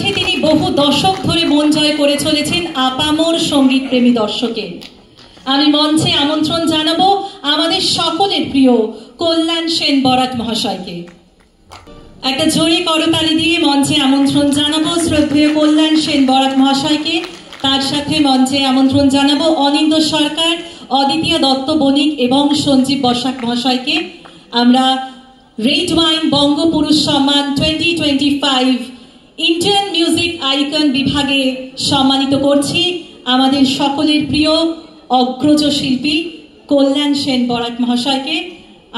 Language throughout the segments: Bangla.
মধ্যে তিনি বহু দশক ধরে মন জয় করে চলেছেন আপামর সঙ্গীত প্রেমী দর্শকের। আমি মঞ্চে আমন্ত্রণ জানাবো আমাদের সকলের প্রিয় কল্যাণ সেন বরাট মহাশয়কে। একটা জোরে করতালি দিয়ে মঞ্চে আমন্ত্রণ জানাবো শ্রদ্ধেয় কল্যাণ সেন বরাট মহাশয়কে। তার সাথে মঞ্চে আমন্ত্রণ জানাবো অনিন্দ সরকার, অদ্বিতীয় দত্ত বণিক এবং সঞ্জীব বসাক মহাশয়কে। আমরা রেড ওয়াইন বঙ্গপুরুষ সম্মান 2025 ইন্ডিয়ান মিউজিক আইকন বিভাগে সম্মানিত করছি আমাদের সকলের প্রিয় অগ্রজ শিল্পী কল্যাণ সেন বরাট মহাশয়কে।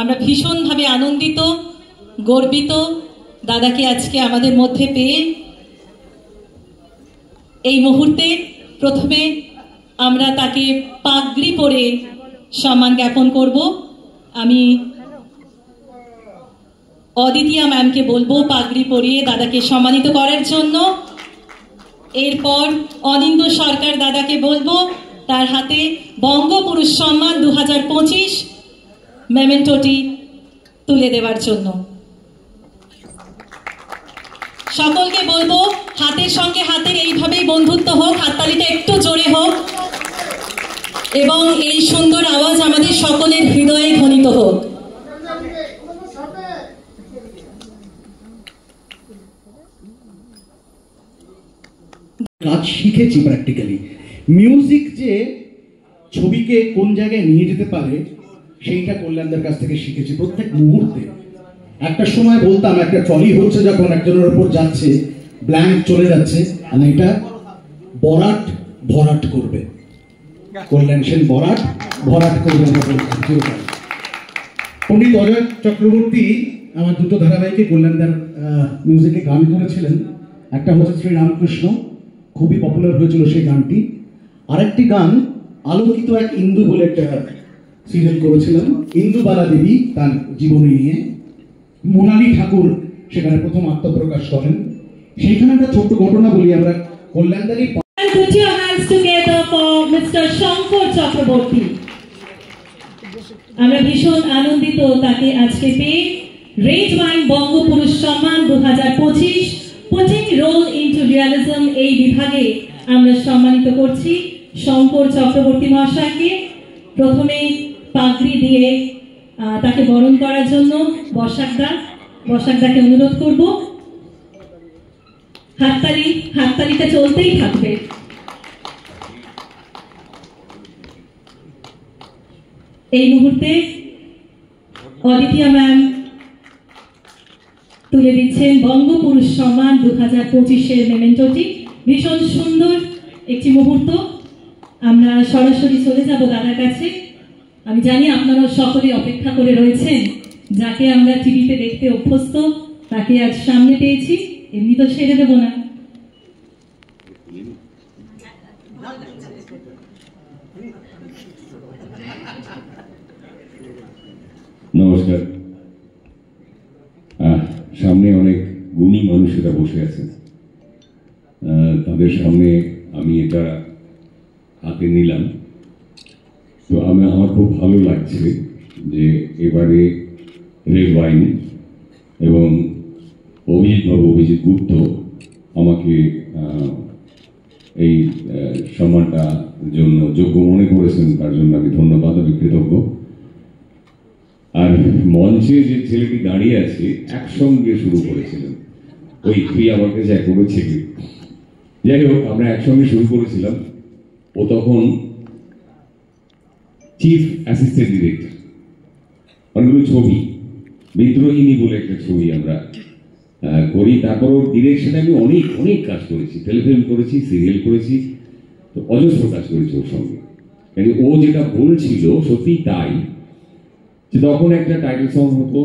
আমরা ভীষণভাবে আনন্দিত, গর্বিত দাদাকে আজকে আমাদের মধ্যে পেয়ে। এই মুহূর্তে প্রথমে আমরা তাকে পাগড়ি পরে সম্মান জ্ঞাপন করব। আমি অদিতিয়া ম্যামকে বলবো পাগড়ি পরিয়ে দাদাকে সম্মানিত করার জন্য। এরপর অনিন্দ সরকার দাদাকে বলবো তার হাতে বঙ্গপুরুষ সম্মান 2025 মেমেন্টোটি তুলে দেওয়ার জন্য। সকলকে বলবো হাতের সঙ্গে হাতের এইভাবেই বন্ধুত্ব হোক, হাততালিটা একটু জোরে হোক এবং এই সুন্দর আওয়াজ আমাদের সকলের হৃদয়ে ধ্বনিত হোক। কাজ শিখেছি প্র্যাকটিক্যালি। মিউজিক যে ছবিকে কোন জায়গায় নিয়ে যেতে পারে সেইটা কল্যাণদের কাছ থেকে শিখেছি প্রত্যেক মুহূর্তে। একটা সময় বলতাম একটা ট্রলি হচ্ছে যখন একজনের উপর যাচ্ছে, ব্ল্যাঙ্ক চলে যাচ্ছে, আর এটা বরাট ভরাট করবে, কল্যাণ সেন বরাট ভরাট করবে। পণ্ডিত অজয় চক্রবর্তী আমার দুটো ধারাবাহিকে কল্যাণদার মিউজিকে গান করেছিলেন। একটা হচ্ছে শ্রী রামকৃষ্ণ, খুবই পপুলার হয়েছিল সেই গানটি। আরেকটি গান আলোকিত এক ইন্দু বলে একটা সিরিয়াল করেছিলাম, ইন্দুবালা দেবী তার জীবনী নিয়ে। মোনালি ঠাকুর সেখানে প্রথম আত্মপ্রকাশ করেন। সেইখানে একটা ছোট্ট ঘটনা বলি। আমরা কল্যাণদারই Put your hands together for Mr. Shankar Chakraborty. আমরা ভীষণ আনন্দিত তাকে আজকে পেয়ে। রেড ওয়াইন বঙ্গপুরুষ সম্মান 2025 Putting Role into Realism এই বিভাগে আমরা সম্মানিত করছি শঙ্কর চক্রবর্তী মহাশয়কে। প্রথমে পাগড়ি দিয়ে তাকে বরণ করার জন্য বসাকদাকে অনুরোধ করব। হাততালিটা চলতেই থাকবে। এই মুহূর্তে অদিতিয়া ম্যাম তুলে দিচ্ছেন বঙ্গপুরুষ সম্মান 2025 মেমেন্টোটি। ভীষণ সুন্দর একটি মুহূর্ত। আমরা সরাসরি চলে যাব দাদার কাছে। আমি জানি আপনারা সকলে অপেক্ষা করে রয়েছেন, যাকে আমরা টিভিতে দেখতে অভ্যস্ত তাকে আজ সামনে পেয়েছি, এমনি তো ছেড়ে দেব না। নমস্কার। সামনে অনেক গুণী মানুষেরা বসে আছেন, তাদের সামনে আমি এটা হাতে নিলাম। তো আমার খুব ভালো লাগছে যে এবারে রেড ওয়াইন এবং অভিজিৎ গুপ্ত আমাকে এই সম্মানটা জন্য যোগ্য মনে করেছেন, তার জন্য আমি ধন্যবাদ, আমি কৃতজ্ঞ। আর মঞ্চে যে ছেলেটি দাঁড়িয়ে আছে একসঙ্গে শুরু করেছিলেন, ওই তুই আমার কাছে এখনো ছিল। যাই হোক, আমরা একসঙ্গে শুরু করেছিলাম। ও তখন চিফ অ্যাসিস্ট্যান্ট ডিরেক্টর। অনেকগুলো ছবি, বিদ্রোহিনী বলে একটা ছবি আমরা করি। তারপর ওর ডিরেকশনে আমি অনেক অনেক কাজ করেছি, টেলিফিল্ম করেছি, সিরিয়াল করেছি, তো অজস্র কাজ করেছি ওর সঙ্গে। কিন্তু ও যেটা বলছিল সত্যি তাই, যে তখন একটা টাইটেল সং হতো,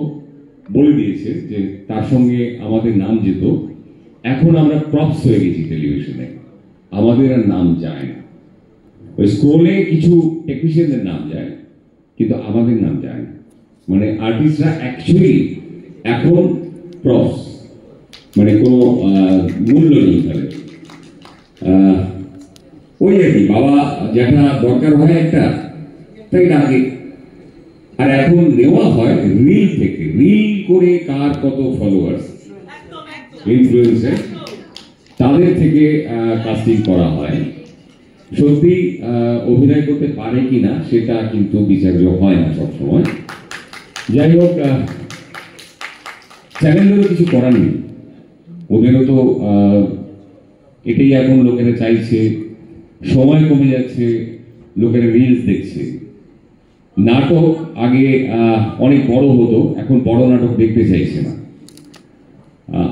বলে দিয়েছে যে তার সঙ্গে আমাদের নাম যেত। এখন আমরা প্রপস হয়ে গেছি টেলিভিশনে, আমাদের আর নাম যায় না। ওই স্ক্রোলে কিছু টেকনিশিয়ানদের নাম যায়, কিন্তু আমাদের নাম যায় না। মানে আর্টিস্টরা অ্যাকচুয়ালি এখন প্রপস, মানে কোনো মূল্য নেই তাদের। ওই আর কি, বাবা যেটা দরকার হয় একটা তাই আগে, আর এখন নেওয়া হয় রিল থেকে। রিল করে কার কত ফলোয়ার্স, ইনফ্লুয়েন্সার, তাদের থেকে কাস্টিং করা হয়। সত্যি অভিনয় করতে পারে কিনা সেটা কিন্তু বিচার্য হয় না সবসময়। যাই হোক, চ্যানেলেরও কিছু করার নেই, ওদেরও তো এটাই এখন লোকেরা চাইছে, সময় কমে যাচ্ছে, লোকেরা রিলস দেখছে। নাটক আগে অনেক বড় হতো, এখন বড় নাটক দেখতে চাইছে না।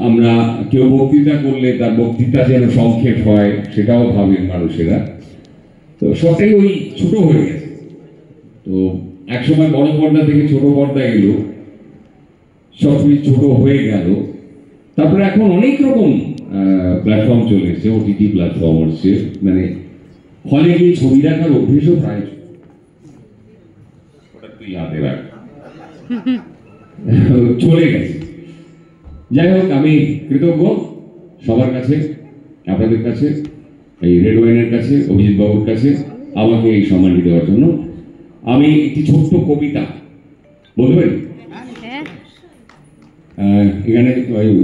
আমরা কেউ বক্তৃতা করলে তার বক্তৃতা যেন সংক্ষেপ হয় সেটাও ভাবেন মানুষেরা, তো সবটাই ওই ছোট হয়ে গেছে। তো একসময় বড় পর্দা থেকে ছোট পর্দা এলো, সবকিছু ছোট হয়ে গেল। তারপরে এখন অনেক রকম প্ল্যাটফর্ম চলে এসছে, ওটিটি প্ল্যাটফর্ম হচ্ছে, মানে হলে গিয়ে ছবি দেখার অভ্যেসও প্রায় চলে গেছে। যাই হোক, আমি কৃতজ্ঞ সবার কাছে, আপনাদের কাছে, এই রেড ওয়াইনের কাছে, অভিজিৎ বাবুর কাছে আমাকে এই সম্মানটি দেওয়ার জন্য। আমি একটি ছোট্ট কবিতা বলতে পারি? এখানে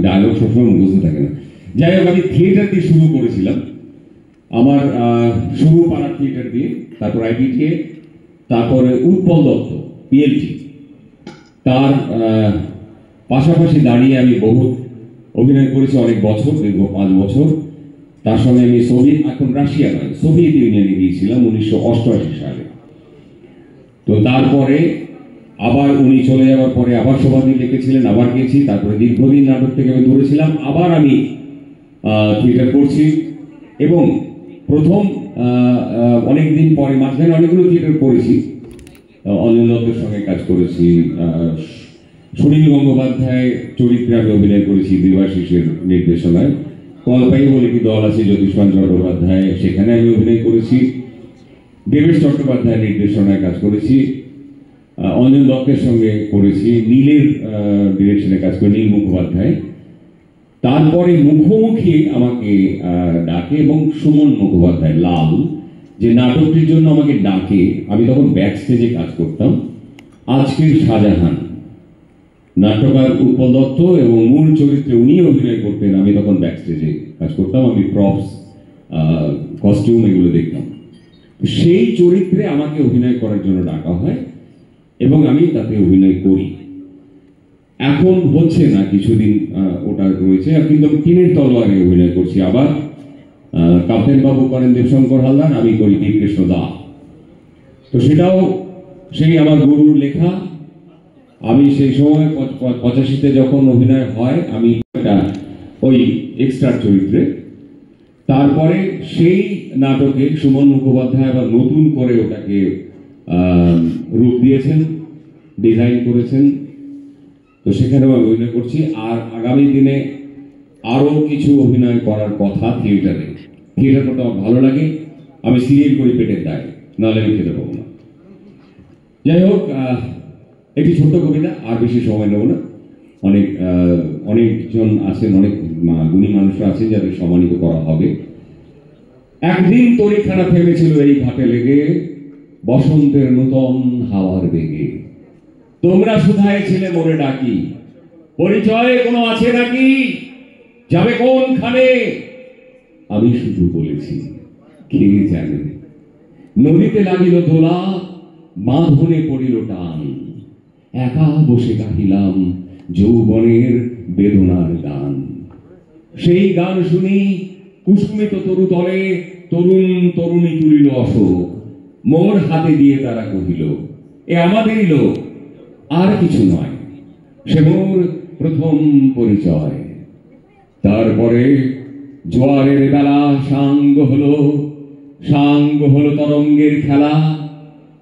ডায়লগ সবসময় মুখস্থ থাকে না। যাই হোক, আমি থিয়েটার দিয়ে শুরু করেছিলাম। আমার শুরু পাড়ার থিয়েটার দিয়ে, তারপর আইবিটিএ, তারপরে উৎপল দত্ত পিএলটি, তার পাশাপাশি দাঁড়িয়ে আমি বহু অভিনয় করেছি, অনেক বছর, দীর্ঘ 5 বছর। তার সঙ্গে আমি এখন রাশিয়া নয়, সোভিয়েত ইউনিয়নে গিয়েছিলাম 1988 সালে। তো তারপরে আবার উনি চলে যাওয়ার পরে আবার সভাপতি লিখেছিলেন, আবার গেছি। তারপরে দীর্ঘদিন নাটক থেকে আমি দূরে ছিলাম, আবার আমি থিয়েটার করছি। এবং প্রথম অনেকদিন পরে মাঝখানে অনেকগুলো থিয়েটার করেছি, অঞ্জন দত্তের সঙ্গে কাজ করেছি, সুনীল গঙ্গোপাধ্যায় চরিত্রে আমি অভিনয় করেছি দেবাশিসের নির্দেশনায়। কলপাই বলে কি দল আছে জ্যোতিষমান চট্টোপাধ্যায়, সেখানে আমি অভিনয় করেছি। দেবেশ চট্টোপাধ্যায়ের নির্দেশনায় কাজ করেছি, অঞ্জন দত্তের সঙ্গে করেছি, নীলের ডিরেকশনে কাজ করে নীল মুখোপাধ্যায়। তারপরে মুখোমুখি আমাকে ডাকে এবং সুমন মুখোপাধ্যায় লাল যে নাটকটির জন্য আমাকে ডাকে, আমি তখন ব্যাক স্টেজে কাজ করতাম। আজকের শাহজাহান নাট্যকার উৎপল দত্ত এবং মূল চরিত্রে উনি অভিনয় করতেন, আমি তখন ব্যাক স্টেজে কাজ করতাম। আমি প্রপস, কস্টিউম এগুলো দেখতাম। সেই চরিত্রে আমাকে অভিনয় করার জন্য ডাকা হয় এবং আমি তাতে অভিনয় করি। এখন হচ্ছে না, কিছুদিন ওটা রয়েছে, কিন্তু আমি টিনের তলোয়ারে অভিনয় করছি। আবার কাপ্তেন বাবু করেন দেবশঙ্কর হালদার, আমি করি দীপকৃষ্ণ দা। তো সেটাও সেই আমার গুরুর লেখা। আমি সেই সময় 85-তে যখন অভিনয় হয়, আমি একটা ওই এক্সট্রা চরিত্রে। তারপরে সেই নাটকে সুমন মুখোপাধ্যায় আবার নতুন করে ওটাকে রূপ দিয়েছেন, ডিজাইন করেছেন। তো সেখানেও আমি অভিনয় করছি। আর আগামী দিনে আরো কিছু অভিনয় করার কথা থিয়েটারে। থিয়েটার করতে আমার ভালো লাগে, আমি সিরিয়াল করি পেটের দায়, নাহলে আমি খেতে পাবো না। যাই হোক, একটি ছোট্ট কবিতা, আর বেশি সময় নেব না। অনেকজন আছেন, অনেক গুণী মানুষরা আছেন যাদের সম্মানিত করা হবে। একদিন তরিখানা থেমেছিল এই ঘাটে লেগে, বসন্তের নূতন হাওয়ার বেগে। তোমরা শুধায় ছেলে মরে ডাকি, পরিচয় কোনো আছে নাকি, যাবে কোনখানে? আমি শুধু বলেছি কে জানে। নদীতে লাগিল দোলা, বাঁধনে পড়িল টান, একা বসে গাহিলাম যৌবনের বেদনার গান। সেই গান শুনি কুসুমিত তরুতলে তরুণ তরুণী তুলিল অশোক, মোর হাতে দিয়ে তারা কহিল এ আমাদেরই লোক, আর কিছু নয়, সে মোর প্রথম পরিচয়। তারপরে জোয়ারের বেলা সাঙ্গ হলো তরঙ্গের খেলা,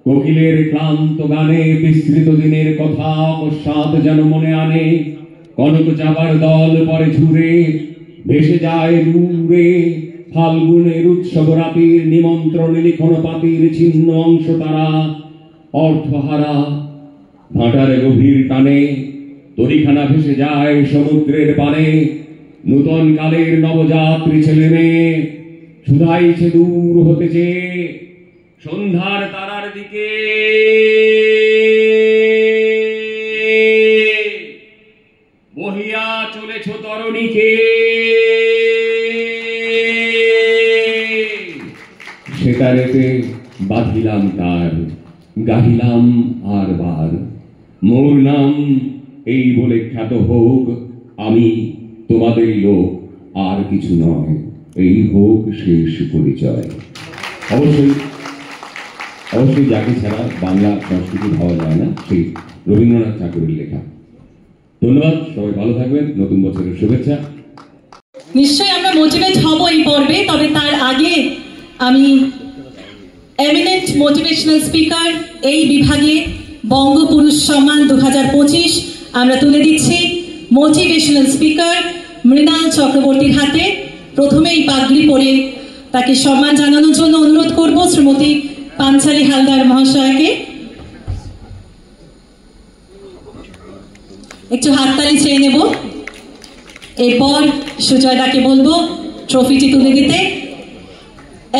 কোকিলের ক্লান্ত গানে বিস্তৃত দিনের কথা অকস্মাৎ যেন মনে আনে। কনক চাপার দল পরে ঝুরে ভেসে যায় দূরে, ফাল্গুনের উৎসব রাতির নিমন্ত্রণ লিখন পাতির ছিন্ন অংশ তারা অর্থহারা। ভাটার গভীর টানে তরিখানা ভেসে যায় সমুদ্রের পানে, নূতন কালের নবযাত্রী ছেলে মেয়ে শুধাইছে দূর হতেছে সন্ধ্যার তারার দিকে। বহিয়া চলেছ তরণীকে। সেতারেতে বাঁধিলাম তার, গাহিলাম আর বার, মোর নাম এই বলে খ্যাত হোক, আমি তোমাদের লোক, আর কিছু নয়, এই হোক শেষ পরিচয়। অবশ্যই অবশ্যই যাকে ছাড়া বাংলা সংস্কৃতি ভাবা যায় না, সেই রবীন্দ্রনাথ ঠাকুরের লেখা। ধন্যবাদ, সবাই ভালো থাকবেন, নতুন বছরের শুভেচ্ছা। নিশ্চয়ই আমরা মোটিভেট হব এই পর্বে, তবে তার আগে আমি এমিনেন্ট মোটিভেশনাল স্পিকার এই বিভাগে বঙ্গপুরুষ সম্মান 2025 আমরা তুলে দিচ্ছি মোটিভেশনাল স্পিকার মৃণাল চক্রবর্তীর হাতে। প্রথমেই পাগড়ি পরে তাকে সম্মান জানানোর জন্য অনুরোধ করব শ্রীমতী পাঞ্চালী হালদার মহাশয়কে। একটু হাততালি চেয়ে নেব। এরপর সুজয়দাকে বলবো ট্রফিটি তুলে দিতে।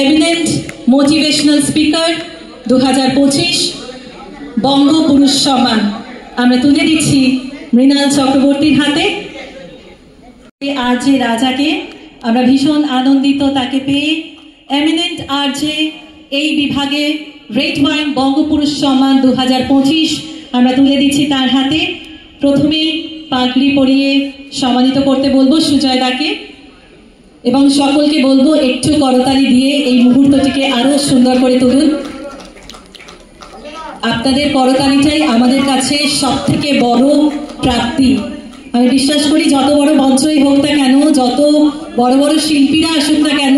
এমিনেন্ট মোটিভেশনাল স্পিকার 2025 বঙ্গপুরুষ সম্মান আমরা তুলে দিচ্ছি মৃণাল চক্রবর্তীর হাতে। আরজে রাজাকে আমরা ভীষণ আনন্দিত তাকে পেয়ে। এমিনেন্ট আরজে এই বিভাগে রেড ওয়াইন বঙ্গপুরুষ সম্মান 2025 আমরা তুলে দিচ্ছি তার হাতে। প্রথমেই পাগড়ি পরিয়ে সম্মানিত করতে বলবো সুজয়দাকে, এবং সকলকে বলবো একটু করতালি দিয়ে এই মুহূর্তটিকে আরো সুন্দর করে তুলুন। আপনাদের করতালিটাই আমাদের কাছে সব থেকে বড় প্রাপ্তি। আমি বিশ্বাস করি যত বড় মঞ্চই হোক না কেন, যত বড় বড় শিল্পীরা আসুক না কেন,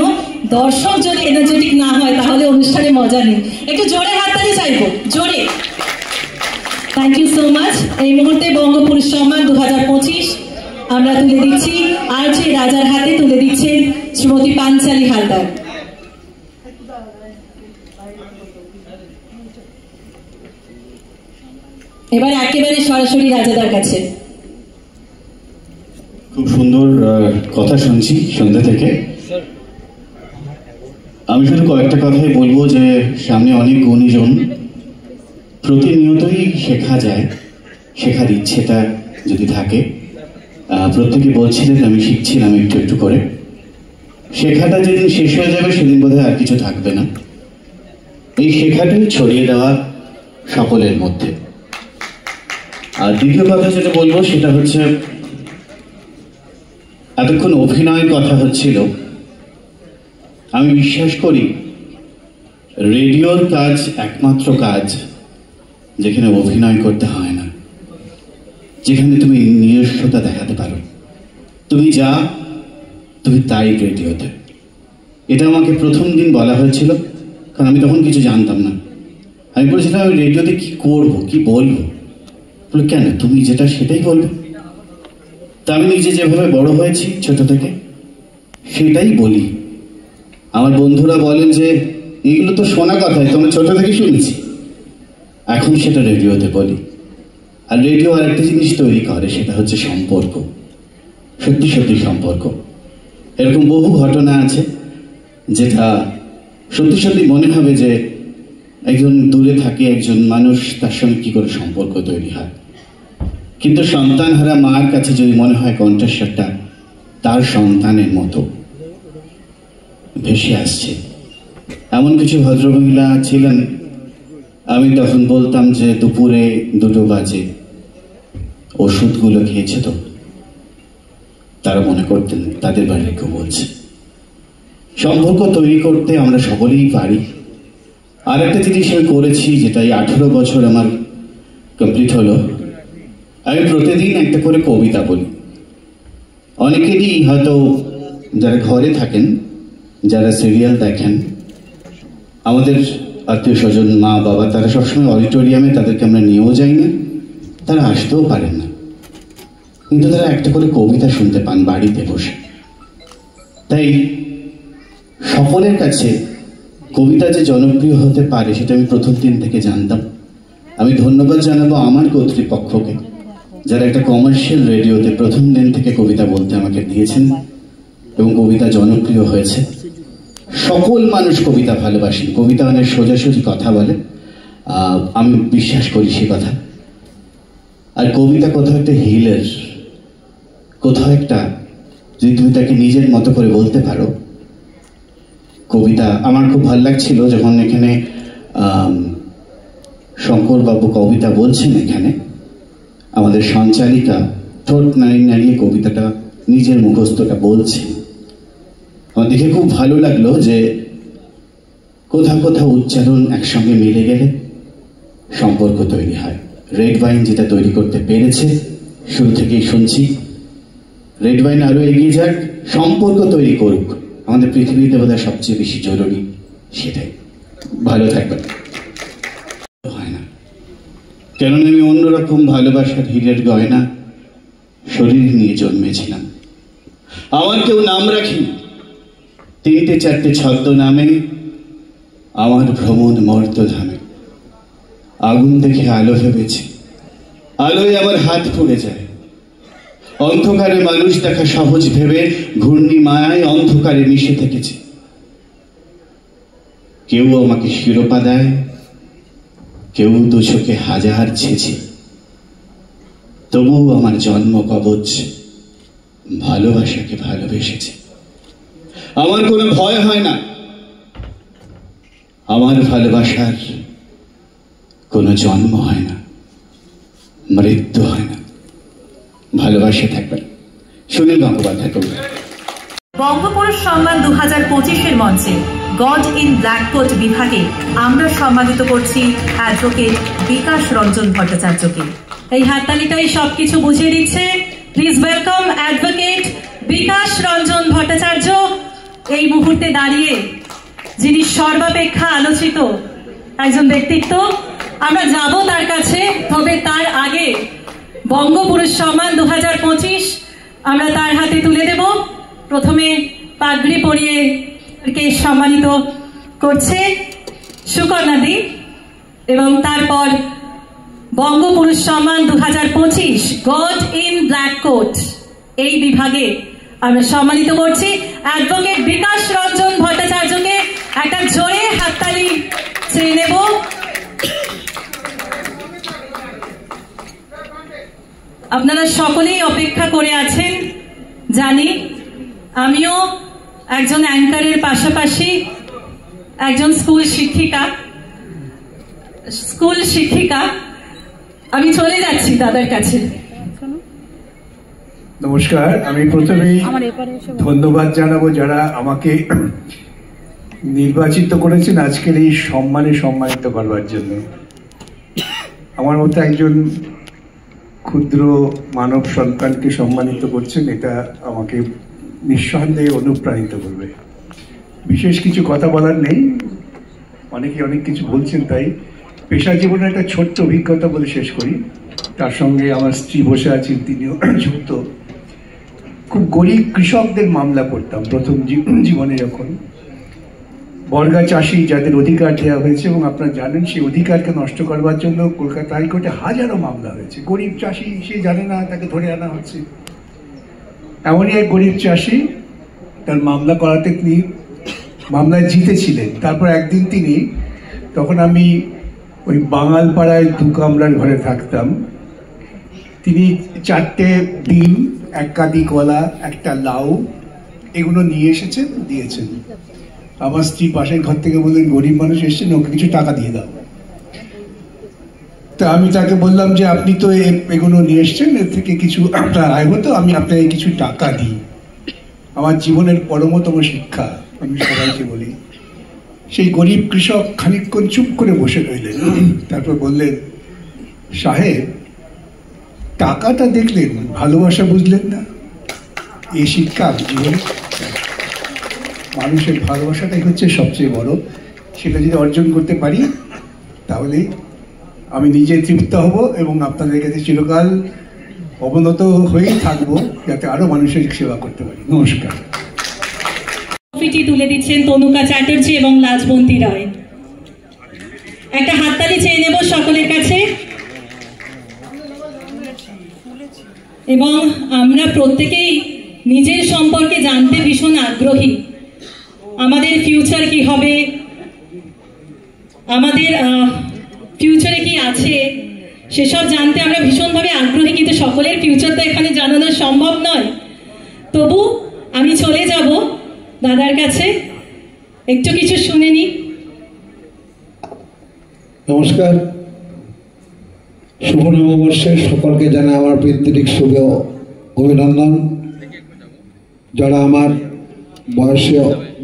দর্শক যদি এনার্জেটিক না হয় তাহলে অনুষ্ঠানে মজা নেই। একটু জোরে হাততালি চাইবো, জোরে। Thank you so much. এই মুহূর্তে বঙ্গপুরুষ সম্মান 2025 আমরা তুলে দিচ্ছি আরজে রাজার হাতে, তুলে দিচ্ছেন শ্রীমতী পাঞ্চালী হালদার। এবার একেবারে সরাসরি রাজাদার কাছে। খুব সুন্দর কথা শুনছি সন্ধ্যা থেকে। আমি শুধু কয়েকটা কথাই বলবো যে সামনে অনেক গুণীজন, প্রতিনিয়তই শেখা যায়, শেখার ইচ্ছেটা যদি থাকে। প্রত্যেকে বলছিলেন, আমি শিখছিলাম একটু একটু করে। শেখাটা যেদিন শেষ হয়ে যাবে সেদিন বোধহয় আর কিছু থাকবে না। এই শেখাটাই ছড়িয়ে দেওয়া সকলের মধ্যে। আর দ্বিতীয় কথা যেটা বলবো সেটা হচ্ছে, এতক্ষণ অভিনয়ের কথা হচ্ছিল। আমি বিশ্বাস করি রেডিওর কাজ একমাত্র কাজ যেখানে অভিনয় করতে হয় না, যেখানে তুমি নিজস্বতা দেখাতে পারো। তুমি যা, তুমি তাই রেডিওতে। এটা আমাকে প্রথম দিন বলা হয়েছিল, কারণ আমি তখন কিছু জানতাম না। আমি বলেছিলাম আমি রেডিওতে কি করবো, কি বলবো। বলে কেন, তুমি যেটা সেটাই বলবে। তা আমি নিজে যেভাবে বড় হয়েছি ছোট থেকে সেটাই বলি। আমার বন্ধুরা বলেন যে এগুলো তো শোনা কথাই, তোমরা ছোট থেকে শুনেছি, এখন সেটা রেডিওতে বলি। আর রেডিও আরেকটা জিনিস তৈরি করে, সেটা হচ্ছে সম্পর্ক, সত্যি সত্যি সম্পর্ক। এরকম বহু ঘটনা আছে যেটা সত্যি সত্যি মনে হবে যে একজন দূরে থাকে একজন মানুষ, তার সঙ্গে কি করে সম্পর্ক তৈরি হয়। কিন্তু সন্তানহারা মার কাছে যদি মনে হয় কণ্ঠস্বরটা তার সন্তানের মতো ভেসে আসছে। এমন কিছু ভদ্রমহিলা ছিলেন, আমি তখন বলতাম যে দুপুরে 2 বাজে ওষুধগুলো খেয়েছে তো, তারা মনে করতেন তাদের বাড়ির কেউ বলছে। সম্পর্ক তৈরি করতে আমরা সকলেই পারি। আর একটা জিনিস আমি করেছি, যেটা 18 বছর আমার কমপ্লিট হলো, আমি প্রতিদিন একটা করে কবিতা বলি। অনেকেরই হয়তো যারা ঘরে থাকেন, যারা সিরিয়াল দেখেন, আমাদের আত্মীয় স্বজন, মা বাবা, তারা সবসময় অডিটোরিয়ামে তাদেরকে আমরা নিয়েও যাই না, তারা আসতেও পারেন না, কিন্তু তারা একটা করে কবিতা শুনতে পান বাড়িতে বসে। তাই সকলের কাছে কবিতা যে জনপ্রিয় হতে পারে সেটা আমি প্রথম দিন থেকে জানতাম। আমি ধন্যবাদ জানাবো আমার কর্তৃপক্ষকে, যারা একটা কমার্শিয়াল রেডিওতে প্রথম দিন থেকে কবিতা বলতে আমাকে দিয়েছেন এবং কবিতা জনপ্রিয় হয়েছে। সকল মানুষ কবিতা ভালোবাসেন, কবিতা অনেক সোজাসুজি কথা বলে, আমি বিশ্বাস করি সে কথা। আর কবিতা কোথাও একটা হিলের, কোথাও একটা, যদি তুমি তাকে নিজের মতো করে বলতে পারো, কবিতা আমার খুব ভালো লাগছিল যখন এখানে শঙ্করবাবু কবিতা বলছেন। এখানে আমাদের সঞ্চালিকা ঠোঁট নাড়িয়ে নাড়িয়ে কবিতাটা নিজের মুখস্থটা বলছে। আমার দেখে খুব ভালো লাগলো যে কোথাও কোথাও উচ্চারণ একসঙ্গে মিলে গেলে সম্পর্ক তৈরি হয়। রেড ওয়াইন যেটা তৈরি করতে পেরেছে, শুরু থেকেই শুনছি, রেড ওয়াইন আরো এগিয়ে যাক, সম্পর্ক তৈরি করুক। আমাদের পৃথিবীতে বোধহয় সবচেয়ে বেশি জরুরি সেটাই। ভালো থাকবেন। হয় না, কেননা আমি অন্যরকম ভালোবাসার হীরের গয়না শরীর নিয়ে জন্মেছিলাম। আমার কেউ নাম রাখিনি, 3-4টে ছদ্ম নামে আমার ভ্রমণ মর্তধামে। আগুন দেখে আলো ভেবেছি, আলোয় আমার হাত পুড়ে যায়। অন্ধকারে মানুষ দেখা সহজ ভেবে ঘূর্ণি মায়ায় অন্ধকারে মিশে থেকেছি। কেউ আমাকে শিরোপা দেয়, কেউ দু চোখে হাজার ছেছি। তবুও আমার জন্ম কবচ ভালোবাসাকে ভালোবেসেছে। আমার কোনো ভয় হয় না, আমার ভালোবাসার কোনো জন্ম হয় না, মৃত্যু হয় না। ভালোবাসে থাকবেন। সুনীল গঙ্গোপাধ্যায় কবি। বঙ্গপুরুষ সম্মান 2025-এর মঞ্চে গড ইন ব্ল্যাক কোট বিভাগে আমরা সম্মানিত করছি অ্যাডভোকেট বিকাশ রঞ্জন ভট্টাচার্যকে। এই হাততালিটাই সবকিছু বুঝিয়ে দিচ্ছে। Please welcome advocate Bikash Ranjan Bhattacharya. এই মুহূর্তে দাঁড়িয়ে যিনি সর্বাপেক্ষা আলোচিত একজন ব্যক্তিত্ব, আমরা যাব তার কাছে, তবে তার আগে বঙ্গপুরুষ সম্মান 2025 আমরা তার হাতে তুলে দেব। প্রথমে পাগড়ি পরিয়ে কে সম্মানিত করছে সুকন্যাদি, এবং তারপর বঙ্গপুরুষ সম্মান 2025 গড ইন ব্ল্যাক কোট এই বিভাগে আমরা সম্মানিত করছি অ্যাডভোকেট বিকাশ রঞ্জন ভট্টাচার্যকে। একটা জোরে হাততালি চেয়ে নেব। আপনারা সকলেই অপেক্ষা করে আছেন জানি। আমিও একজন অ্যাঙ্কারের পাশাপাশি একজন স্কুল শিক্ষিকা। আমি চলে যাচ্ছি দাদার কাছে। নমস্কার। আমি প্রথমেই ধন্যবাদ জানাবো যারা আমাকে নির্বাচিত করেছেন আজকের এই সম্মানে সম্মানিত করবার জন্য। আমার মতো একজন ক্ষুদ্র মানব সন্তানকে সম্মানিত করছেন, এটা আমাকে নিঃসন্দেহে অনুপ্রাণিত করবে। বিশেষ কিছু কথা বলার নেই, অনেকে অনেক কিছু বলছেন, তাই পেশা জীবনের একটা ছোট্ট অভিজ্ঞতা বলে শেষ করি। তার সঙ্গে আমার স্ত্রী বসে আছেন, তিনিও যুক্ত। খুব গরিব কৃষকদের মামলা করতাম প্রথম জীবনে, যখন বর্গা চাষি যাদের অধিকার দেওয়া হয়েছে, এবং আপনারা জানেন সেই অধিকারকে নষ্ট করবার জন্য কলকাতা হাইকোর্টে হাজারো মামলা হয়েছে। গরিব চাষি সে জানে না, তাকে ধরে আনা হচ্ছে। এমনই এক গরিব চাষি, তার মামলা করাতে তিনি মামলায় জিতেছিলেন। তারপর একদিন তিনি, তখন আমি ওই বাঙালপাড়ায় 2 কামরার ঘরে থাকতাম, তিনি 4টে ডিম, 1 কাঁদি কলা, 1টা লাউ এগুলো নিয়ে এসেছেন, দিয়েছেন। আমার স্ত্রী পাশের ঘর থেকে বললেন, গরিব মানুষ এসছেন, ওকে কিছু টাকা দিয়ে দাও। তা আমি তাকে বললাম যে আপনি তো এগুলো নিয়ে এসছেন, এর থেকে কিছু আপনার আয় হতো, আমি আপনাকে কিছু টাকা দিই। আমার জীবনের পরমতম শিক্ষা আমি সবাইকে বলি। সেই গরিব কৃষক খানিকক্ষণ চুপ করে বসে রইলেন, তারপর বললেন, সাহেব টাকাটা দেখলেন, ভালোবাসা বুঝলেন না। এই শিক্ষা জীবনে মানুষের ভালোবাসাটাই হচ্ছে সবচেয়ে বড়। সেটা যদি অর্জন করতে পারি তাহলে আমি নিজে তৃপ্ত হব এবং আপনাদের কাছে চিরকাল অবনত হয়েই থাকবো, যাতে আরো মানুষের সেবা করতে পারি। নমস্কার। ট্রফিটি তুলে দিচ্ছেন তনুকা চ্যাটার্জি এবং লাজবন্তী রায়। একটা হাততালি চেয়ে নেব সকলের কাছে। এবং আমরা প্রত্যেকেই নিজের সম্পর্কে জানতে ভীষণ আগ্রহী। আমাদের ফিউচার কি হবে, আমাদের ফিউচারে কি আছে, সেসব জানতে আমরা ভীষণভাবে আগ্রহী, কিন্তু সকলের ফিউচার তো এখানে জানানো সম্ভব নয়। তবু আমি চলে যাব দাদার কাছে একটু কিছু শুনে নি। নমস্কার, শুভ নববর্ষের সকলকে জানাই আমার প্রীতিক শুভ অভিনন্দন। যারা আমার বয়সে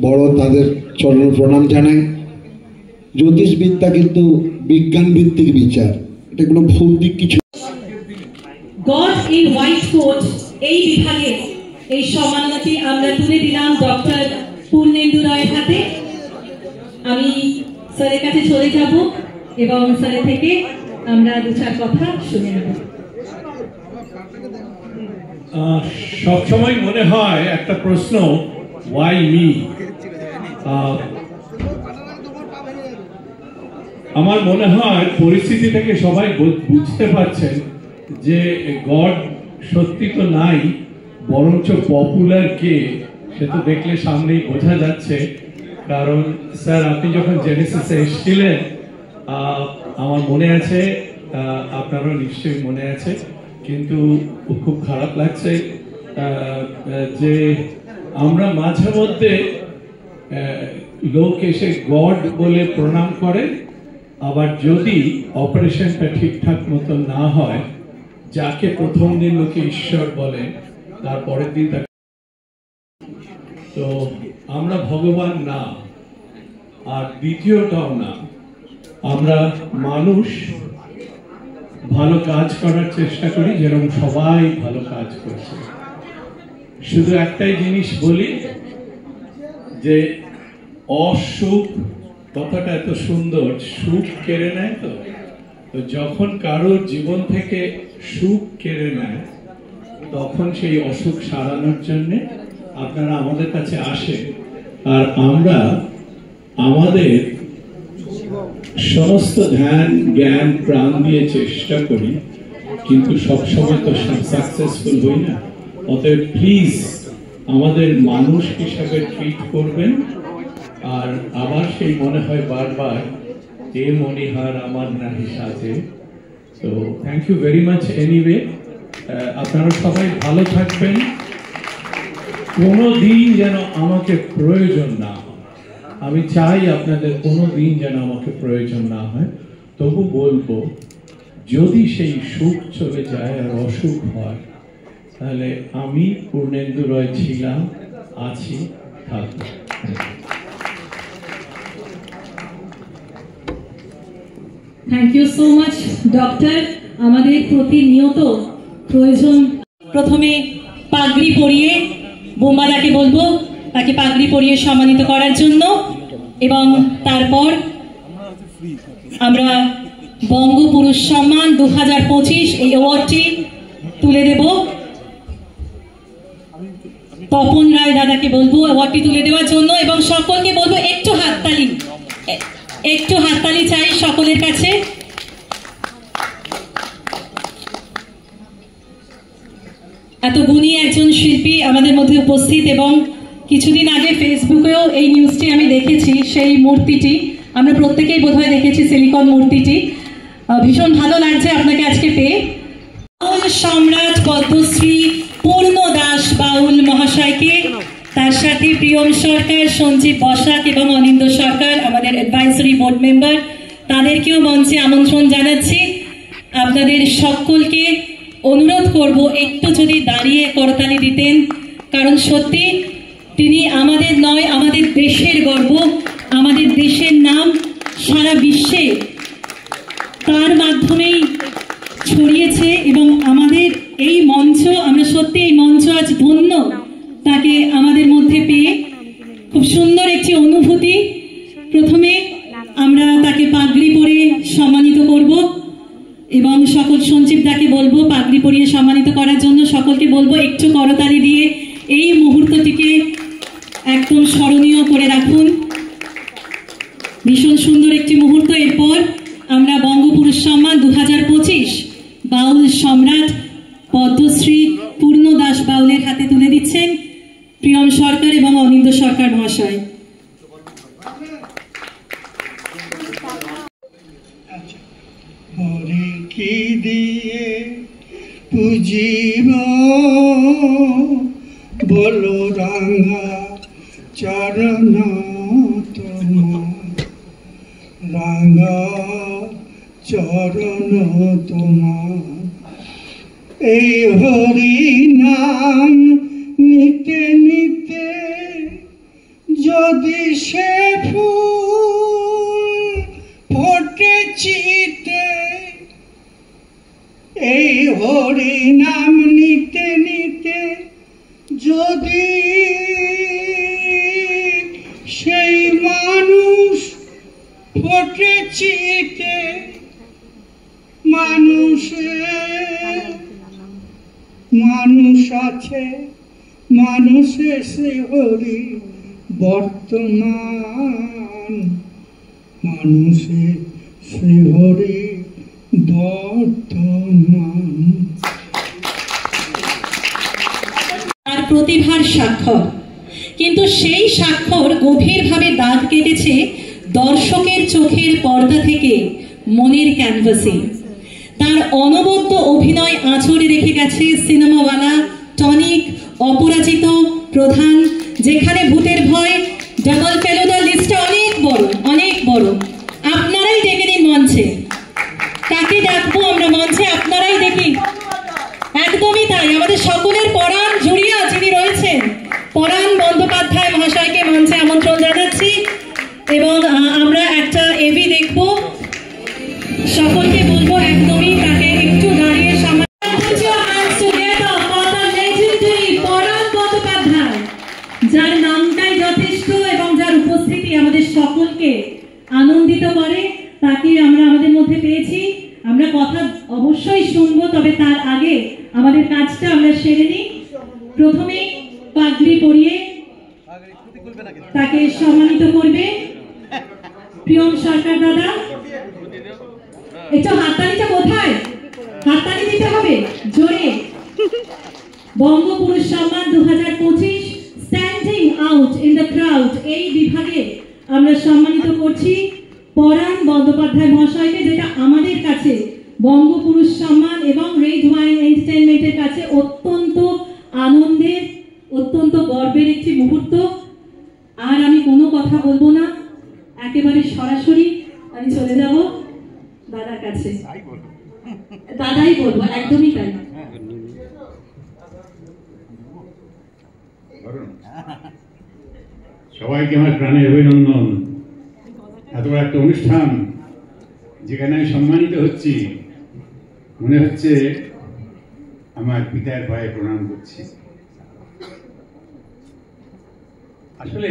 বড় তাদের চরণ প্রণাম জানাই। জ্যোতিষবিদ্যা কিন্তু বিজ্ঞান ভিত্তিক বিচার, এটা কোনো ভুল দিক কিছু। গড ইন হোয়াইট কোট এই বিভাগে এই সম্মাননাটি আমরা তুলে দিলাম ডক্টর পূর্ণেন্দু রায়ের হাতে। আমি স্যারের কাছে চলে যাব এবং স্যারের থেকে আমরা দু চার কথা শুনে নেব। সবসময় মনে হয় একটা প্রশ্ন, ওয়াই মি? আমার মনে হয় পরিস্থিতি থেকে সবাই বুঝতে পারছেন যে গড সত্যি তো নাই, বরঞ্চ পপুলার কে সে তো দেখলে সামনেই বোঝা যাচ্ছে। কারণ স্যার আপনি যখন জেনেসিসে এসেছিলেন, আমার মনে আছে, আপনারও নিশ্চয়ই মনে আছে, কিন্তু খুব খারাপ লাগছে যে আমরা মাঝে মধ্যে লোক এসে গড বলে প্রণাম করে, আবার যদি অপারেশনটা ঠিকঠাক মতো না হয়, যাকে প্রথম দিন লোকে ঈশ্বর বলে তারপরের দিন তাকে। তো আমরা ভগবান না, আর দ্বিতীয়টাও না, আমরা মানুষ, ভালো কাজ করার চেষ্টা করি যেরকম সবাই ভালো কাজ করছে। শুধু একটাই জিনিস বলি যে অসুখ কথাটা এত সুন্দর, সুখ কেড়ে নেয়। তো যখন কারোর জীবন থেকে সুখ কেড়ে নেয়, তখন সেই অসুখ সারানোর জন্য আপনারা আমাদের কাছে আসেন, আর আমরা আমাদের সমস্ত ধ্যান জ্ঞান প্রাণ দিয়ে চেষ্টা করি, কিন্তু সবসময় তো সাকসেসফুল হই না। অতএব প্লিজ আমাদের মানুষ হিসাবে ট্রিট করবেন। আর আবার সেই মনে হয় বারবার, এ মনিহার আমার নাহি সাজে। তো thank you very much anyway. আপনারা সবাই ভালো থাকবেন। কোনো দিন যেন আমাকে প্রয়োজন না হয়, আমি চাই আপনাদের কোনো দিন যেন আমাকে প্রয়োজন না হয়। তবু বলবো, যদি সেই সুখ চলে যায় আর অসুখ হয়, তাহলে আমি পূর্ণেন্দু রয় ছিলাম, আছি, থাকবো। Thank you so much doctor. আমাদের প্রতিনিয়ত প্রয়োজন। প্রথমে পাগড়ি পরিয়ে বোমাদাকে বলবো তাকে পাগড়ি পরিয়ে সম্মানিত করার জন্য, এবং তারপর আমরা বঙ্গপুরুষ সম্মান 2025 এই অ্যাওয়ার্ডটি তুলে দেব। তপন রায় দাদাকে বলবো অ্যাওয়ার্ডটি তুলে দেওয়ার জন্য, এবং সকলকে বলবো একটু হাততালি চাই সকলের কাছে। এত গুণী একজন শিল্পী আমাদের মধ্যে উপস্থিত, এবং কিছুদিন আগে ফেসবুকেও এই নিউজটি আমি দেখেছি। সেই মূর্তিটি আমরা প্রত্যেকেই বোধহয় দেখেছি, সিলিকন মূর্তিটি। ভীষণ ভালো লাগছে আপনাকে আজকে পেয়ে। সম্রাট পদ্মশ্রী পূর্ণ দাস বাউল মহাশয়কে, তার সাথে প্রিয়ম সরকার, সঞ্জীব বসাক এবং অনিন্দ সরকার আমাদের অ্যাডভাইজরি বোর্ড মেম্বার, তাদেরকেও মঞ্চে আমন্ত্রণ জানাচ্ছি। আপনাদের সকলকে অনুরোধ করব একটু যদি দাঁড়িয়ে করতালি দিতেন, কারণ সত্যি তিনি আমাদের নয়, আমাদের দেশের গর্ব। আমাদের দেশের নাম সারা বিশ্বে তার মাধ্যমেই ছড়িয়েছে, এবং আমাদের এই মঞ্চ, আমরা সত্যি এই মঞ্চ আজ ধন্য তাকে আমাদের মধ্যে পেয়ে। খুব সুন্দর একটি অনুভূতি। প্রথমে আমরা তাকে পাগড়ি পরে সম্মানিত করব, এবং সকল সঞ্জীব দাকে বলবো পাগড়ি পরিয়ে সম্মানিত করার জন্য। সকলকে বলবো একটু করতালি দিয়ে এই মুহূর্তটিকে একদম স্মরণীয় করে রাখুন। ভীষণ সুন্দর একটি মুহূর্ত। এরপর আমরা বঙ্গপুরুষ সম্মান 2025 বাউল সম্রাট পদ্মশ্রী পূর্ণ দাস বাউলের হাতে তুলে দিচ্ছেন প্রিয়ম সরকার এবং অনিন্দ সরকার মহাশয়। কি দিয়ে পুজিব বলো রাঙা চরণ তোমার রাঙা চরণ তোমার এই হরি নাম নিতে নিতে যদি সে ফুল ফোটে চিতে এই হরি নাম নিতে নিতে যদি সেই মানুষ ফোটে চিতে মানুষ আছে মানুষে সে হরি বর্তমান মানুষে সে হরি বর্তমান। তার প্রতিভার স্বাক্ষর, কিন্তু সেই স্বাক্ষর গভীরভাবে দাগ কেটেছে দর্শকের চোখের পর্দা থেকে মনের ক্যানভাসে। তার অনবদ্য অভিনয় আঁচড়ে রেখে গেছে সিনেমাওয়ালা, টনিক, অপরাজিত, প্রধান, যেখানে ভূতের ভয়, ডাবল ফেলুদা, লিস্টটা অনেক বড় অনেক বড়। আপনারাই ডেকে নিন মঞ্চে। কাকে ডাকবো আমরা মঞ্চে? আপনারাই দেখি। একদমই তাই, আমাদের সকলের পরাণ জুড়িয়া যিনি রয়েছেন, পরাণ বন্দ্যোপাধ্যায় মহাশয়কে মঞ্চে আমন্ত্রণ জানাচ্ছি এবং আমরা একটা এভি দেখব। সকলকে বলবো একদমই তাকে একটু দাঁড়িয়ে পরাণ বন্দ্যোপাধ্যায়, যার নামটাই যথেষ্ট এবং যার উপস্থিতি আমাদের সকলকে আনন্দিত করে, তাকে আমরা আমাদের মধ্যে পেয়েছি। আমরা কথা অবশ্যই শুনবো, তবে তার আগে আমাদের কাজটা আমরা সেরে নিই। প্রথমেই পাগড়ি পরিয়ে তাকে সম্মানিত করবে প্রিয়ম সরকার দাদা। একটু হাততালিটা কোথায়? হাততালি দিতে হবে জোরে। বঙ্গপুরুষ সম্মান 2025 standing out in the crowd, এই বিভাগে আমরা সম্মানিত করছি পরাণ বন্দ্যোপাধ্যায় মহাশয়কে, যেটা আমাদের কাছে বঙ্গপুরুষ সম্মান এবং রেড ওয়াইন এন্টারটেইনমেন্টের কাছে অত্যন্ত আনন্দের, অত্যন্ত গর্বের একটি মুহূর্ত। আর আমি কোনো কথা বলবো না, একেবারে সরাসরি আমি চলে যাব দাদার কাছে। দাদাই বলবো, একদমই তাই। সবাইকে আমার প্রাণের অভিনন্দন। এত বড় একটা অনুষ্ঠান যেখানে আমি সম্মানিত হচ্ছি, মনে হচ্ছে আমার পিতার পায়ে প্রণাম করছি। আসলে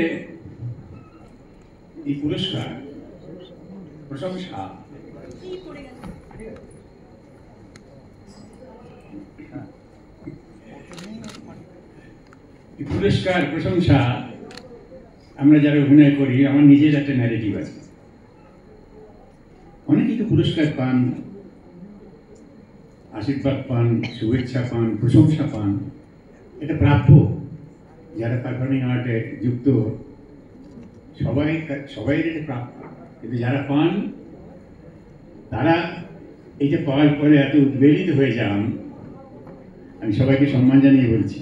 এই পুরস্কার প্রশংসা পুরস্কার প্রশংসা আমরা যারা অভিনয় করি, আমার নিজের একটা ন্যারেটিভ আছে। অনেকেই তো পুরস্কার পান, আশীর্বাদ পান, শুভেচ্ছা পান, প্রশংসা পান, এটা প্রাপ্য। যারা পারফর্মিং আর্টে যুক্ত সবাই এটা প্রাপ্য, কিন্তু যারা পান তারা এইটা পাওয়ার পরে এত উদ্বেলিত হয়ে যান। আমি সবাইকে সম্মান জানিয়ে বলছি,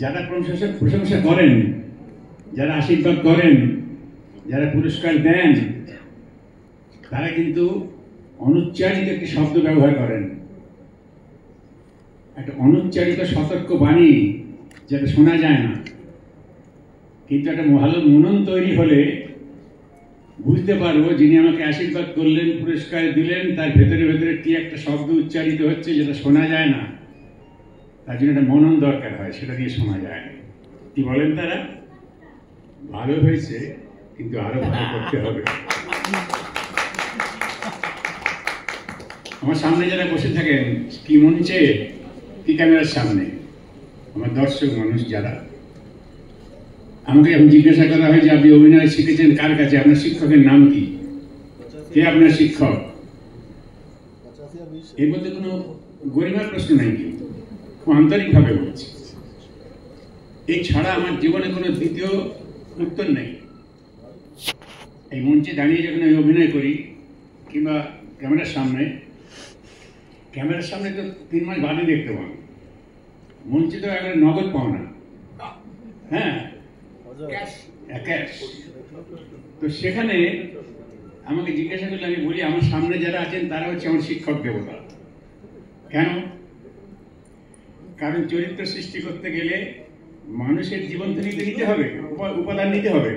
যারা প্রশংসা করেন, যারা আশীর্বাদ করেন, যারা পুরস্কার দেন, তারা কিন্তু অনুচ্চারিত একটি শব্দ ব্যবহার করেন, একটা অনুচ্চারিত সতর্ক বাণী, যেটা শোনা যায় না, কিন্তু একটা ভালো মনন তৈরি হলে বুঝতে পারবো যিনি আমাকে আশীর্বাদ করলেন, পুরস্কার দিলেন, তার ভেতরে ভেতরে কি একটা শব্দ উচ্চারিত হচ্ছে যেটা শোনা যায় না। তার জন্য একটা মনন দরকার হয়, সেটা দিয়ে শোনা যায়। কি বলেন তারা? ভালো হয়েছে, কিন্তু আরো ভালো করতে হবে। আমার সামনে যারা বসে থাকেন, কি মঞ্চে কি ক্যামেরার সামনে, আমার দর্শক মানুষ যারা, আমাকে এখন জিজ্ঞাসা করা হয় যে আপনি অভিনয় শিখেছেন কার কাছে, আপনার শিক্ষকের নাম কি, কে আপনার শিক্ষক? এর মধ্যে কোনো গরিমার প্রশ্ন নাই, কিন্তু খুব আন্তরিকভাবে বলছি। এই ছাড়া আমার জীবনে কোনো দ্বিতীয় উত্তর নেই। এই মঞ্চে দাঁড়িয়ে যখন আমি অভিনয় করি কিংবা ক্যামেরার সামনে তো 3 মাস বাদে দেখতে পান, মঞ্চে তো একবারে নগদ পাও না। হ্যাঁ, ক্যাশ। তো সেখানে আমাকে জিজ্ঞাসা করলে আমি বলি আমার সামনে যারা আছেন তারা হচ্ছে আমার শিক্ষক দেবতা। কেন? কারণ চরিত্র সৃষ্টি করতে গেলে মানুষের জীবন থেকে নিতে হবে, উপাদান নিতে হবে।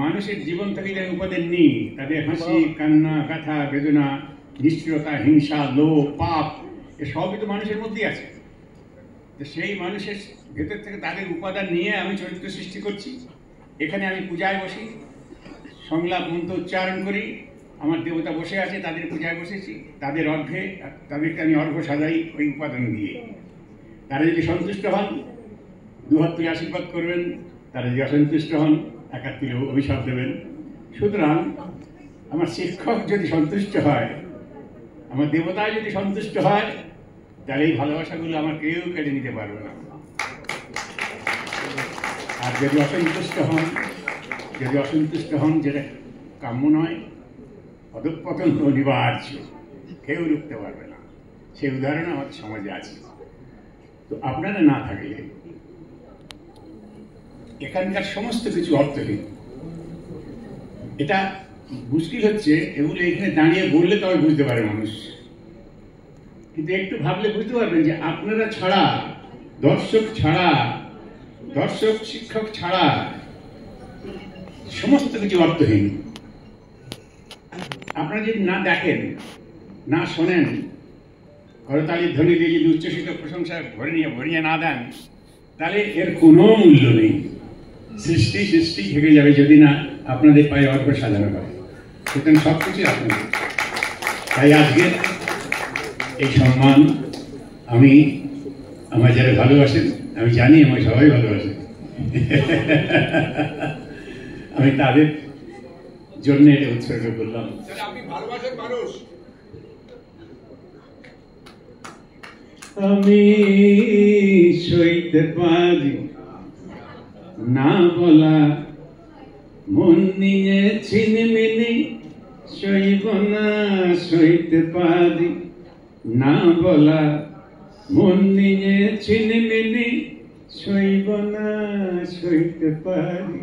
মানুষের জীবন থেকে যারা উপাদান নিই, তাদের হাসি, কান্না, ব্যথা, বেদনা, নিষ্ঠুরতা, হিংসা, লোভ, পাপ, এসবই তো মানুষের মধ্যেই আছে। তো সেই মানুষের ভেতর থেকে তাদের উপাদান নিয়ে আমি চরিত্র সৃষ্টি করছি। এখানে আমি পূজায় বসি, সংলাপ মন্ত্র উচ্চারণ করি, আমার দেবতা বসে আছে, তাদের পূজায় বসেছি, তাদের অর্ঘ্যে তাদেরকে আমি অর্ঘ্য সাজাই ওই উপাদান দিয়ে। তারা যদি সন্তুষ্ট হন দুহাত তুলে আশীর্বাদ করবেন, তারা যদি অসন্তুষ্ট হন এক হাত তুলে অভিশাপ দেবেন। সুতরাং আমার শিক্ষক যদি সন্তুষ্ট হয়, আমার দেবতা যদি সন্তুষ্ট হয়, তাহলে এই ভালোবাসাগুলো আমার কেউ কেড়ে নিতে পারবে না। আর যদি অসন্তুষ্ট হন যেটা কাম্য নয়, অধঃপতন অনিবার্য, কেউ রুখতে পারবে না। সেই উদাহরণ আমাদের সমাজে আছে। তো আপনারা না থাকলে এখানকার সমস্ত কিছু অর্থহীন। এটা মুশকিল হচ্ছে, এগুলো এখানে দাঁড়িয়ে বললে তবে বুঝতে পারে মানুষ, কিন্তু একটু ভাবলে বুঝতে পারবেন যে আপনারা ছাড়া, দর্শক শিক্ষক ছাড়া সমস্ত কিছু অর্থহীন। আপনারা যদি না দেখেন, না শোনেন, করতালির ধ্বনি দিয়ে যদি উচ্চশিত প্রশংসা ভরিয়ে না দেন, তাহলে এর কোনো মূল্য নেই। সৃষ্টি থেকে যাবে যদি না আপনাদের পায়ে অর্ঘ্য সাজানো হয়। সুতরাং সবকিছু আপনাদের। তাই আজকে এই সম্মান আমি আমার যারা ভালোবাসেন, আমি জানি আমার সবাই ভালোবাসেন, আমি তাদের জন্য এটা উৎসর্গ করলাম। আপনি ভালোবাসেন মানুষ। আমি সইতে পারি না বলা, মন নিয়ে ছিনিমিনি সইব না, সইতে পারি না বলা, মন নিয়ে ছিনিমিনি সইব না, সইতে পারি।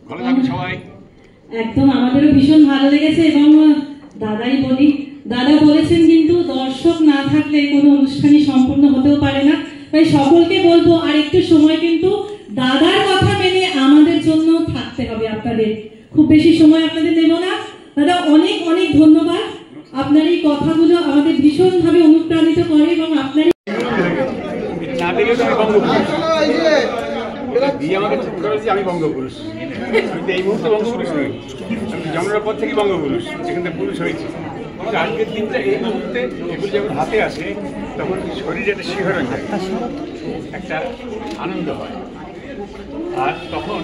ভালো থাকুন সবাই। একদম আমাদেরও ভীষণ ভালো লেগেছে। এবং দাদা বলেছেন কিন্তু দর্শক না থাকলে কোনো অনুষ্ঠানই সম্পূর্ণ হতেও পারে না। তাই সকলকে বলবো আর একটু সময় কিন্তু দাদার কথা মেনে আমাদের জন্য থাকতে হবে। আপনাদের খুব বেশি সময় আপনাদের নেব না। দাদা অনেক অনেক ধন্যবাদ। আপনার এই কথাগুলো আমাদের ভীষণভাবে অনুপ্রাণিত করে এবং আপনার আমি বঙ্গপুরুষ, এই মুহূর্তে বঙ্গপুরুষ নই, জন্মের পর থেকে বঙ্গপুরুষ, যেখানে পুরুষ হয়েছে। কিন্তু আজকের দিনটা এই মুহূর্তে এগুলো যখন হাতে আসে তখন শরীরে একটা শিহরণ যায়, একটা আনন্দ হয়। আর তখন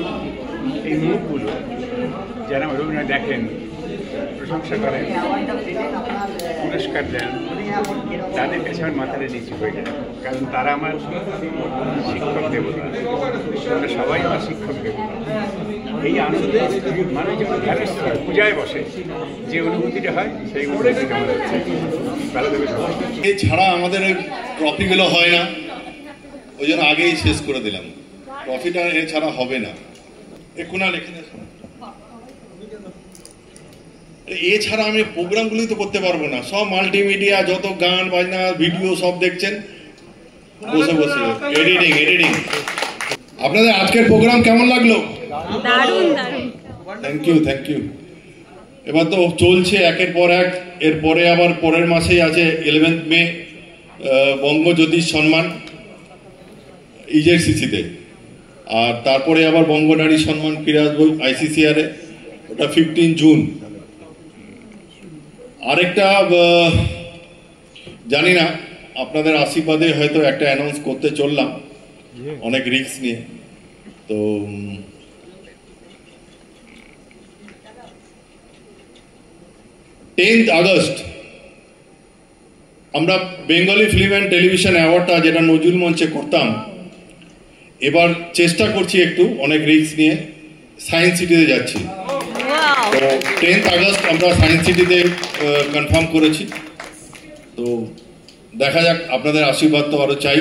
এই মুখগুলো যারা রবীন্দ্রনাথ দেখেন, প্রশংসা করেন, পুরস্কার দেন, তাদের কাছে আমার মাথাটা নিচু হয়ে যায়। কারণ তারা আমার শিক্ষক দেবতা, তারা সবাই আমার শিক্ষক দেবতা। এই আনন্দে মানুষ যখন ধ্যানের পূজায় বসে যে অনুভূতিটা হয়, সেই অনুভূতিটা আমাদের হচ্ছে। ভালো দেবে সবাই। এছাড়া আমাদের ওই ট্রফিগুলো হয় না, ওই জন্য আগেই শেষ করে দিলাম। ট্রফিটা এছাড়া হবে না। কুণাল এখানে এছাড়া আমি প্রোগ্রামগুলি তো করতে পারবো না। সব মাল্টিমিডিয়া, যত গান বাজনা ভিডিও সব দেখছেন বসে বসে, এডিটিং। আপনাদের আজকের প্রোগ্রাম কেমন লাগলো? Thank you. এবার তো চলছে একের পর এক। এরপরে আবার পরের মাসেই আছে 11 মে বঙ্গজ্যোতিষ সম্মান ইজেডসিসিতে, আর তারপরে আবার বঙ্গনারী সম্মান ফিরে আসবো ICCR-এ, ওটা 15 জুন। আরেকটা জানি না, আপনাদের আশীর্বাদে হয়তো একটা অ্যানাউন্স করতে চললাম, অনেক রিস্ক নিয়ে। তো 10th আগস্ট আমরা বেঙ্গলি ফিল্ম অ্যান্ড টেলিভিশন অ্যাওয়ার্ডটা, যেটা নজরুল মঞ্চে করতাম, এবার চেষ্টা করছি একটু অনেক রিস্ক নিয়ে সায়েন্স সিটিতে যাচ্ছি। তো 10th আগস্ট আমরা সায়েন্স সিটিতে কনফার্ম করেছি। তো দেখা যাক, আপনাদের আশীর্বাদ তো আরো চাই।